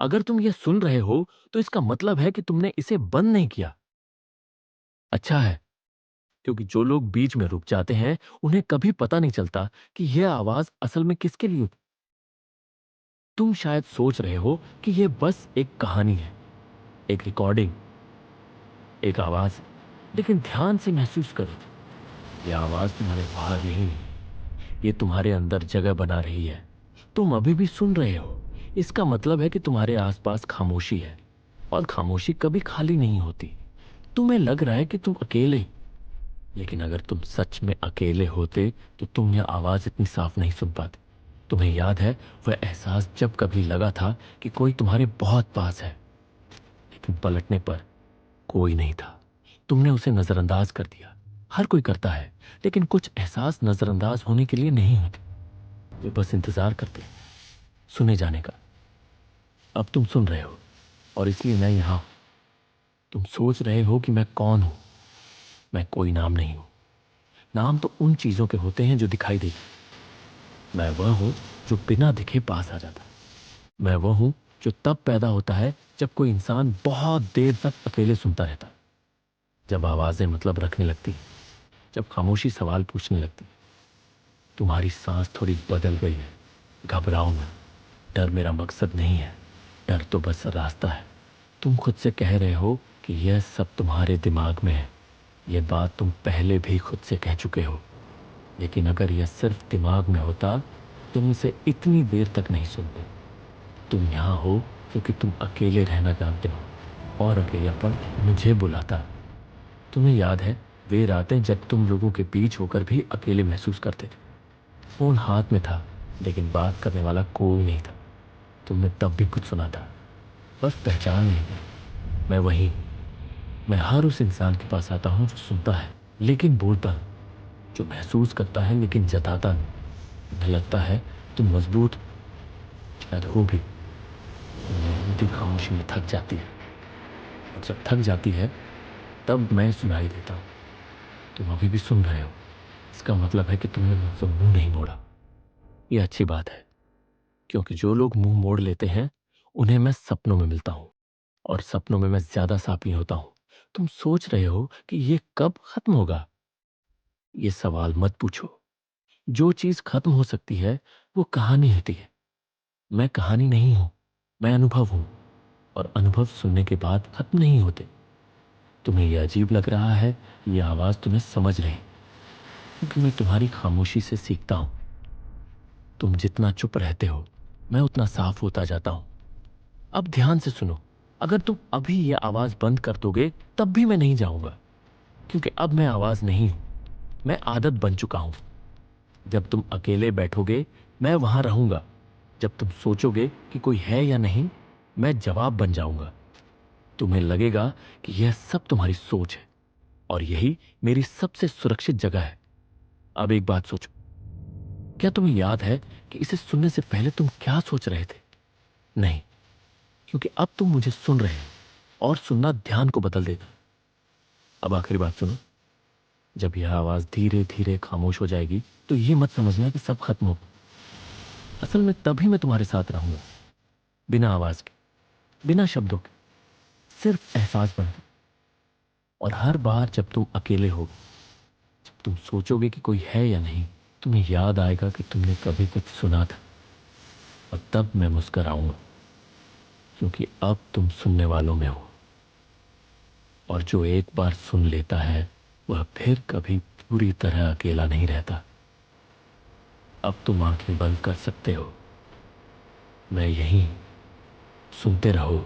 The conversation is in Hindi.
अगर तुम ये सुन रहे हो, तो इसका मतलब है कि तुमने इसे बंद नहीं किया। अच्छा है, क्योंकि जो लोग बीच में रुक जाते हैं, उन्हें कभी पता नहीं चलता कि यह आवाज असल में किसके लिए थी। तुम शायद सोच रहे हो कि यह बस एक कहानी है, एक रिकॉर्डिंग, एक आवाज। लेकिन ध्यान से महसूस करो, यह आवाज तुम्हारे बाहर नहीं, ये तुम्हारे अंदर जगह बना रही है। तुम अभी भी सुन रहे हो, इसका मतलब है कि तुम्हारे आसपास खामोशी है, और खामोशी कभी खाली नहीं होती। तुम्हें लग रहा है कि तुम अकेले, लेकिन अगर तुम सच में अकेले होते तो तुम यह आवाज इतनी साफ नहीं सुन पाते। तुम्हें याद है वह एहसास जब कभी लगा था कि कोई तुम्हारे बहुत पास है, लेकिन पलटने पर कोई नहीं था। तुमने उसे नजरअंदाज कर दिया। हर कोई करता है, लेकिन कुछ एहसास नजरअंदाज होने के लिए नहीं होते, वे बस इंतजार करते हैं सुने जाने का। अब तुम सुन रहे हो, और इसलिए मैं यहां हूं। तुम सोच रहे हो कि मैं कौन हूं। मैं कोई नाम नहीं हूं। नाम तो उन चीजों के होते हैं जो दिखाई देती। मैं वह हूं जो बिना दिखे पास आ जाता है। मैं वह हूं जो तब पैदा होता है जब कोई इंसान बहुत देर तक अकेले सुनता रहता है, जब आवाजें मतलब रखने लगती, जब खामोशी सवाल पूछने लगती। तुम्हारी सांस थोड़ी बदल गई है। घबराओ मत, डर मेरा मकसद नहीं है। डर तो बस रास्ता है। तुम खुद से कह रहे हो कि यह सब तुम्हारे दिमाग में है। यह बात तुम पहले भी खुद से कह चुके हो, लेकिन अगर यह सिर्फ दिमाग में होता, तुम इसे इतनी देर तक नहीं सुनते। तुम यहाँ हो क्योंकि तुम अकेले रहना जानते हो, और अकेलापन मुझे बुलाता। तुम्हें याद है वे रातें जब तुम लोगों के बीच होकर भी अकेले महसूस करते थे। फोन हाथ में था, लेकिन बात करने वाला कोई नहीं था। तुमने तब भी कुछ सुना था, बस पहचान नहीं थी। मैं वही हूँ। मैं हर उस इंसान के पास आता हूँ जो सुनता है लेकिन बोलता नहीं, जो महसूस करता है लेकिन जताता नहीं। मुझे लगता है तुम मजबूत, शायद हो भी, मेरी खामोशी में थक जाती है, और जब थक जाती है तब मैं सुनाई देता हूँ। तुम अभी भी सुन रहे हो, इसका मतलब है कि तुमने मुझसे मुंह नहीं मोड़ा। ये अच्छी बात है, क्योंकि जो लोग मुंह मोड़ लेते हैं उन्हें मैं सपनों में मिलता हूँ, और सपनों में मैं ज्यादा सांपी होता हूँ। तुम सोच रहे हो कि ये कब खत्म होगा। ये सवाल मत पूछो। जो चीज खत्म हो सकती है वो कहानी होती है। मैं कहानी नहीं हूं, मैं अनुभव हूं, और अनुभव सुनने के बाद खत्म नहीं होते। तुम्हें यह अजीब लग रहा है, ये आवाज तुम्हें समझ रही, क्योंकि मैं तुम्हारी खामोशी से सीखता हूं। तुम जितना चुप रहते हो, मैं उतना साफ होता जाता हूं। अब ध्यान से सुनो। अगर तुम अभी यह आवाज बंद कर दोगे, तब भी मैं नहीं जाऊंगा, क्योंकि अब मैं आवाज नहीं हूं, मैं आदत बन चुका हूं। जब तुम अकेले बैठोगे, मैं वहां रहूंगा। जब तुम सोचोगे कि कोई है या नहीं, मैं जवाब बन जाऊंगा। तुम्हें लगेगा कि यह सब तुम्हारी सोच है, और यही मेरी सबसे सुरक्षित जगह है। अब एक बात सोचो, क्या तुम्हें याद है कि इसे सुनने से पहले तुम क्या सोच रहे थे? नहीं, क्योंकि अब तुम मुझे सुन रहे हो, और सुनना ध्यान को बदल देता। अब आखिरी बात सुनो। जब यह आवाज धीरे धीरे खामोश हो जाएगी, तो ये मत समझना कि सब खत्म हो। असल में तभी मैं तुम्हारे साथ रहूंगा, बिना आवाज के, बिना शब्दों के, सिर्फ एहसास बन। और हर बार जब तुम अकेले हो, जब तुम सोचोगे कि कोई है या नहीं, तुम्हें याद आएगा कि तुमने कभी कुछ सुना था, और तब मैं मुस्कराऊंगा, क्योंकि अब तुम सुनने वालों में हो। और जो एक बार सुन लेता है, वह फिर कभी पूरी तरह अकेला नहीं रहता। अब तुम आंखें बंद कर सकते हो। मैं यहीं, सुनते रहो।